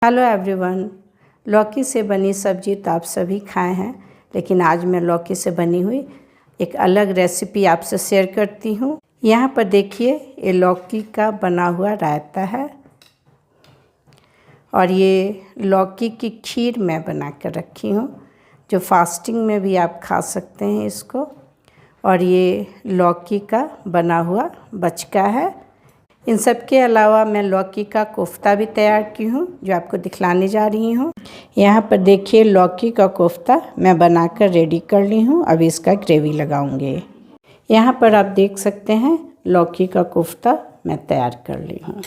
Hello everyone. लौकी से बनी सब्जी तो आप सभी खाए हैं, लेकिन आज मैं लौकी से बनी हुई एक अलग रेसिपी आपसे शेयर करती हूँ। यहाँ पर देखिए, ये लौकी का बना हुआ रायता है और ये लौकी की खीर मैं बना कर रखी हूँ, जो फास्टिंग में भी आप खा सकते हैं इसको। और ये लौकी का बना हुआ बचका है। इन सब के अलावा मैं लौकी का कोफ्ता भी तैयार की हूँ, जो आपको दिखलाने जा रही हूँ। यहाँ पर देखिए, लौकी का कोफ्ता मैं बनाकर रेडी कर ली हूँ। अभी इसका ग्रेवी लगाऊंगे। यहाँ पर आप देख सकते हैं, लौकी का कोफ्ता मैं तैयार कर ली हूँ।